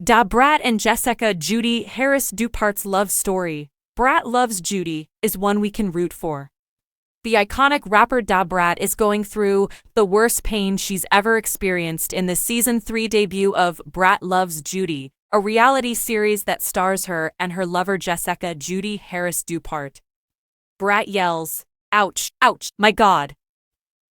Brat and Jesseca Dupart's love story. Brat loves Judy is one we can root for. The iconic rapper Brat is going through the worst pain she's ever experienced in the Season 3 debut of Brat Loves Judy, a reality series that stars her and her lover Jesseca Dupart. Brat yells, "Ouch, ouch, my God."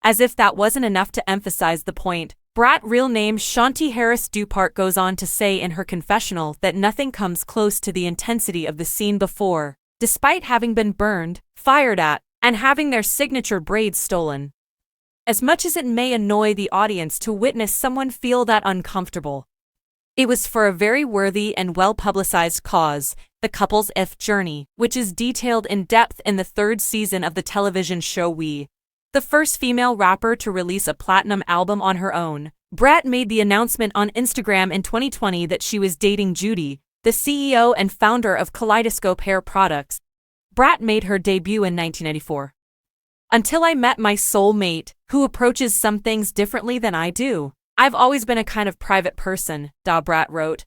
As if that wasn't enough to emphasize the point, Brat, real name Shanti Harris Dupart, goes on to say in her confessional that nothing comes close to the intensity of the scene before, despite having been burned, fired at, and having their signature braids stolen. As much as it may annoy the audience to witness someone feel that uncomfortable, it was for a very worthy and well-publicized cause, the couple's journey, which is detailed in depth in the third season of the television show We. The first female rapper to release a platinum album on her own, Brat made the announcement on Instagram in 2020 that she was dating Judy, the CEO and founder of Kaleidoscope Hair Products. Brat made her debut in 1994. "Until I met my soulmate, who approaches some things differently than I do. I've always been a kind of private person," Brat wrote.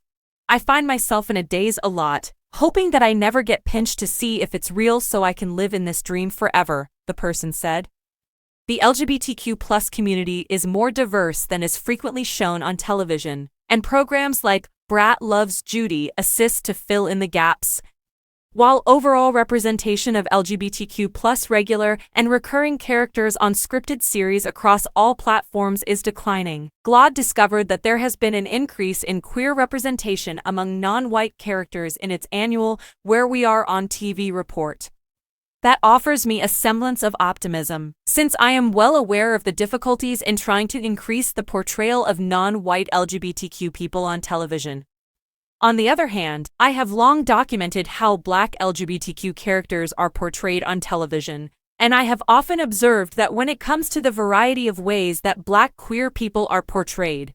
"I find myself in a daze a lot, hoping that I never get pinched to see if it's real so I can live in this dream forever," the person said. The LGBTQ+ community is more diverse than is frequently shown on television, and programs like Brat Loves Judy assist to fill in the gaps. While overall representation of LGBTQ+ regular and recurring characters on scripted series across all platforms is declining, GLAAD discovered that there has been an increase in queer representation among non-white characters in its annual Where We Are on TV report. That offers me a semblance of optimism, since I am well aware of the difficulties in trying to increase the portrayal of non-white LGBTQ people on television. On the other hand, I have long documented how Black LGBTQ characters are portrayed on television, and I have often observed that when it comes to the variety of ways that Black queer people are portrayed,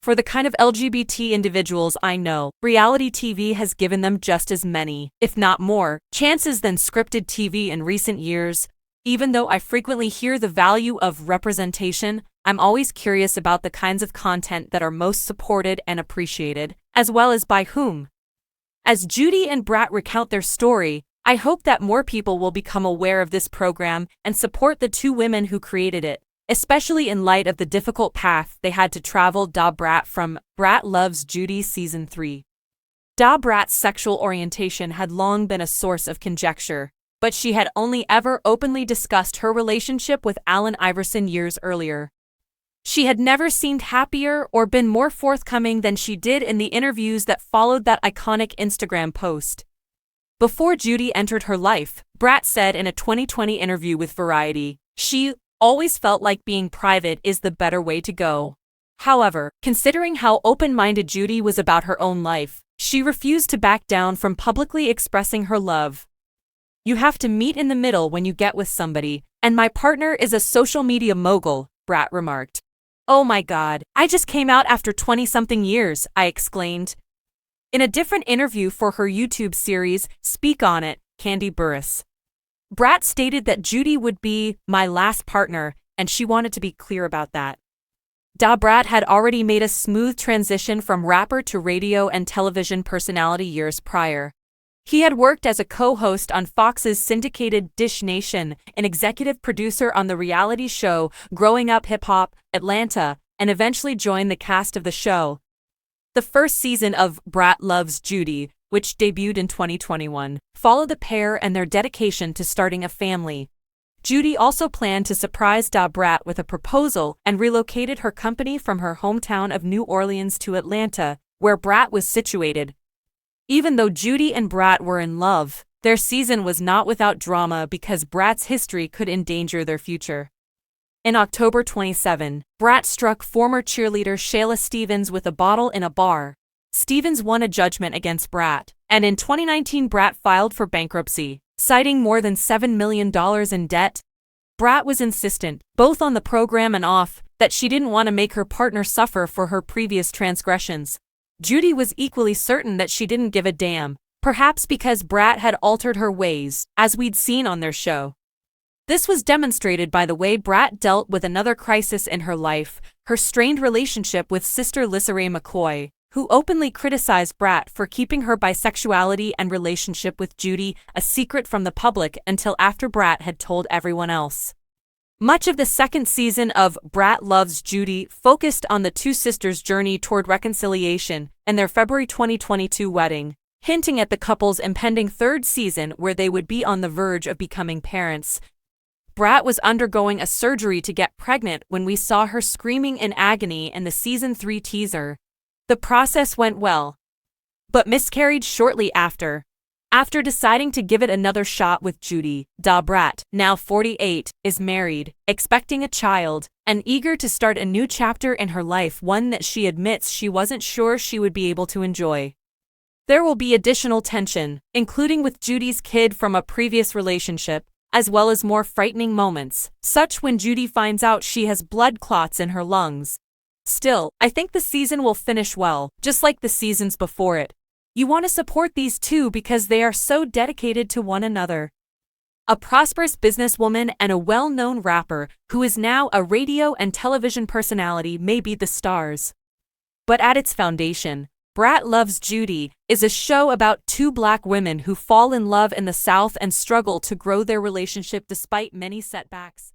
for the kind of LGBT individuals I know, reality TV has given them just as many, if not more, chances than scripted TV in recent years. Even though I frequently hear the value of representation, I'm always curious about the kinds of content that are most supported and appreciated, as well as by whom. As Judy and Brat recount their story, I hope that more people will become aware of this program and support the two women who created it, especially in light of the difficult path they had to travel. Brat from Brat Loves Judy Season 3. Brat's sexual orientation had long been a source of conjecture, but she had only ever openly discussed her relationship with Allen Iverson years earlier. She had never seemed happier or been more forthcoming than she did in the interviews that followed that iconic Instagram post. Before Judy entered her life, Brat said in a 2020 interview with Variety, she always felt like being private is the better way to go. However, considering how open-minded Judy was about her own life, she refused to back down from publicly expressing her love. "You have to meet in the middle when you get with somebody, and my partner is a social media mogul," Brat remarked. "Oh my God, I just came out after 20-something years," I exclaimed. In a different interview for her YouTube series, Speak On It, Candy Burris, Brat stated that Judy would be my last partner, and she wanted to be clear about that. Brat had already made a smooth transition from rapper to radio and television personality years prior. He had worked as a co-host on Fox's syndicated Dish Nation, an executive producer on the reality show Growing Up Hip Hop, Atlanta, and eventually joined the cast of the show. The first season of Brat Loves Judy, which debuted in 2021, followed the pair and their dedication to starting a family. Judy also planned to surprise Brat with a proposal and relocated her company from her hometown of New Orleans to Atlanta, where Brat was situated. Even though Judy and Brat were in love, their season was not without drama because Brat's history could endanger their future. In October 27, Brat struck former cheerleader Shayla Stevens with a bottle in a bar. Stevens won a judgment against Brat, and in 2019 Brat filed for bankruptcy, citing more than $7 million in debt. Brat was insistent, both on the program and off, that she didn't want to make her partner suffer for her previous transgressions. Judy was equally certain that she didn't give a damn, perhaps because Brat had altered her ways, as we'd seen on their show. This was demonstrated by the way Brat dealt with another crisis in her life, her strained relationship with sister LisaRaye McCoy, who openly criticized Brat for keeping her bisexuality and relationship with Judy a secret from the public until after Brat had told everyone else. Much of the second season of Brat Loves Judy focused on the two sisters' journey toward reconciliation and their February 2022 wedding, hinting at the couple's impending third season where they would be on the verge of becoming parents. Brat was undergoing a surgery to get pregnant when we saw her screaming in agony in the Season 3 teaser. The process went well, but miscarried shortly after. After deciding to give it another shot with Judy, Brat, now 48, is married, expecting a child, and eager to start a new chapter in her life, one that she admits she wasn't sure she would be able to enjoy. There will be additional tension, including with Judy's kid from a previous relationship, as well as more frightening moments, such when Judy finds out she has blood clots in her lungs. Still, I think the season will finish well, just like the seasons before it. You want to support these two because they are so dedicated to one another. A prosperous businesswoman and a well-known rapper who is now a radio and television personality may be the stars. But at its foundation, Brat Loves Judy is a show about two Black women who fall in love in the South and struggle to grow their relationship despite many setbacks.